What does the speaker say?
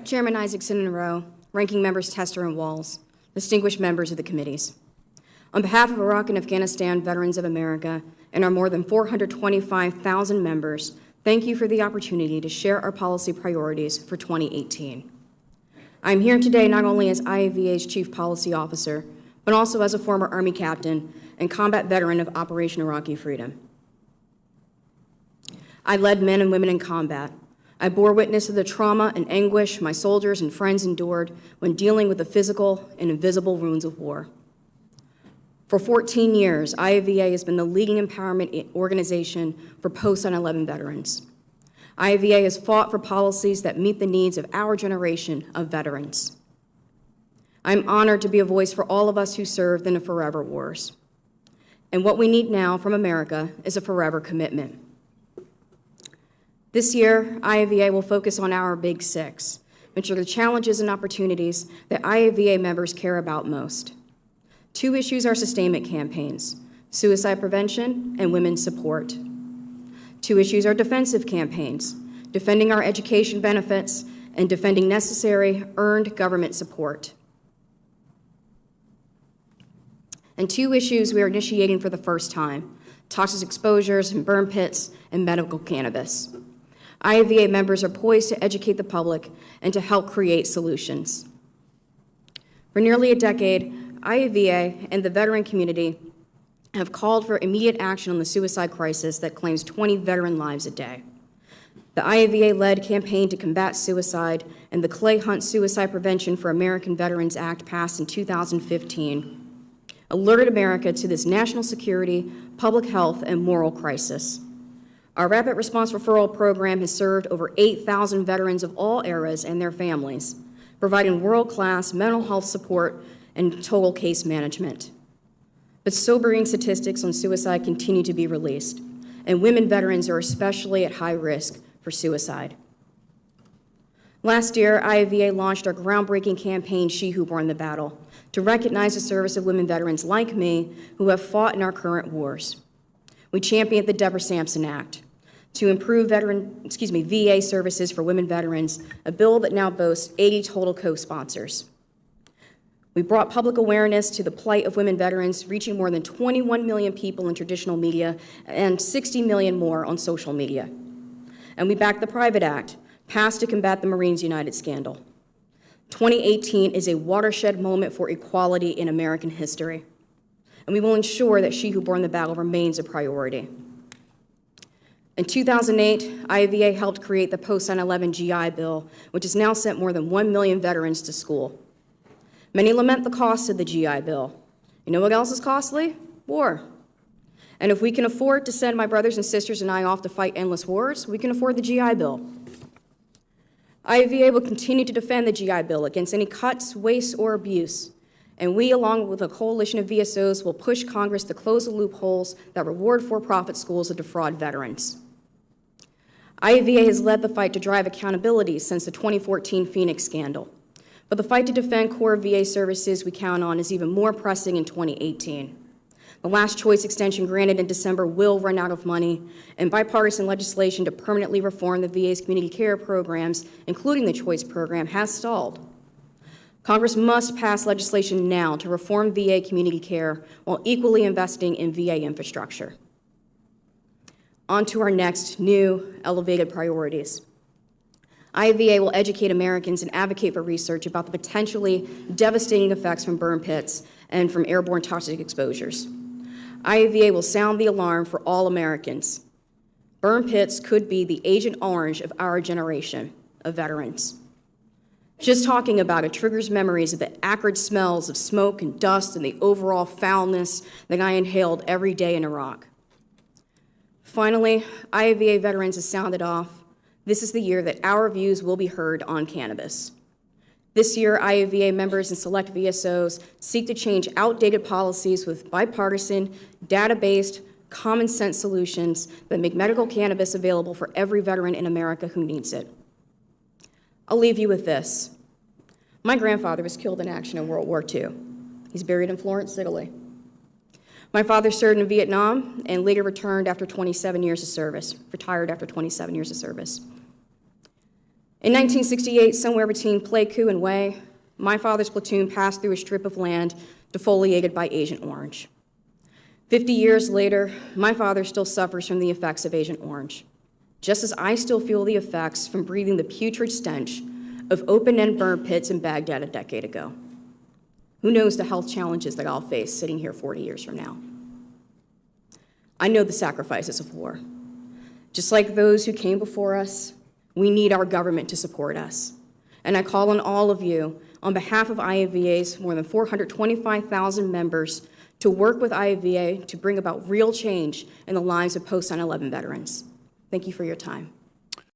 Chairman Isaacson and Rowe, Ranking Members Tester and Walls, distinguished members of the committees. On behalf of Iraq and Afghanistan Veterans of America and our more than 425,000 members, thank you for the opportunity to share our policy priorities for 2018. I'm here today not only as IAVA's Chief Policy Officer, but also as a former Army captain and combat veteran of Operation Iraqi Freedom. I led men and women in combat. I bore witness to the trauma and anguish my soldiers and friends endured when dealing with the physical and invisible wounds of war. For 14 years, IAVA has been the leading empowerment organization for post-9/11 veterans. IAVA has fought for policies that meet the needs of our generation of veterans. I'm honored to be a voice for all of us who served in the forever wars. And what we need now from America is a forever commitment. This year, IAVA will focus on our Big Six, which are the challenges and opportunities that IAVA members care about most. Two issues are sustainment campaigns, suicide prevention and women's support. Two issues are defensive campaigns, defending our education benefits and defending necessary, earned government support. And two issues we are initiating for the first time, toxic exposures and burn pits and medical cannabis. IAVA members are poised to educate the public and to help create solutions. For nearly a decade, IAVA and the veteran community have called for immediate action on the suicide crisis that claims 20 veteran lives a day. The IAVA-led campaign to combat suicide and the Clay Hunt Suicide Prevention for American Veterans Act passed in 2015 alerted America to this national security, public health, and moral crisis. Our Rapid Response Referral Program has served over 8,000 veterans of all eras and their families, providing world-class mental health support and total case management. But sobering statistics on suicide continue to be released, and women veterans are especially at high risk for suicide. Last year, IAVA launched our groundbreaking campaign, She Who Born the Battle, to recognize the service of women veterans like me who have fought in our current wars. We championed the Deborah Sampson Act to improve VA services for women veterans, a bill that now boasts 80 total co-sponsors. We brought public awareness to the plight of women veterans, reaching more than 21 million people in traditional media and 60 million more on social media. And we backed the Private Act, passed to combat the Marines United scandal. 2018 is a watershed moment for equality in American history, and we will ensure that She Who Born the Battle remains a priority. In 2008, IAVA helped create the post-9/11 GI Bill, which has now sent more than 1 million veterans to school. Many lament the cost of the GI Bill. You know what else is costly? War. And if we can afford to send my brothers and sisters and I off to fight endless wars, we can afford the GI Bill. IAVA will continue to defend the GI Bill against any cuts, waste, or abuse. And we, along with a coalition of VSOs, will push Congress to close the loopholes that reward for-profit schools that defraud veterans. IAVA has led the fight to drive accountability since the 2014 Phoenix scandal. But the fight to defend core VA services we count on is even more pressing in 2018. The last choice extension granted in December will run out of money, and bipartisan legislation to permanently reform the VA's community care programs, including the choice program, has stalled. Congress must pass legislation now to reform VA community care while equally investing in VA infrastructure. On to our next new elevated priorities. IAVA will educate Americans and advocate for research about the potentially devastating effects from burn pits and from airborne toxic exposures. IAVA will sound the alarm for all Americans. Burn pits could be the Agent Orange of our generation of veterans. Just talking about it triggers memories of the acrid smells of smoke and dust and the overall foulness that I inhaled every day in Iraq. Finally, IAVA veterans have sounded off. This is the year that our views will be heard on cannabis. This year, IAVA members and select VSOs seek to change outdated policies with bipartisan, data-based, common-sense solutions that make medical cannabis available for every veteran in America who needs it. I'll leave you with this. My grandfather was killed in action in World War II. He's buried in Florence, Italy. My father served in Vietnam and later returned after 27 years of service, retired after 27 years of service. In 1968, somewhere between Pleiku and Way, my father's platoon passed through a strip of land defoliated by Agent Orange. 50 years later, my father still suffers from the effects of Agent Orange, just as I still feel the effects from breathing the putrid stench of open-end burn pits in Baghdad a decade ago. Who knows the health challenges that I'll face sitting here 40 years from now? I know the sacrifices of war. Just like those who came before us, we need our government to support us. And I call on all of you, on behalf of IAVA's more than 425,000 members, to work with IAVA to bring about real change in the lives of post-9/11 veterans. Thank you for your time.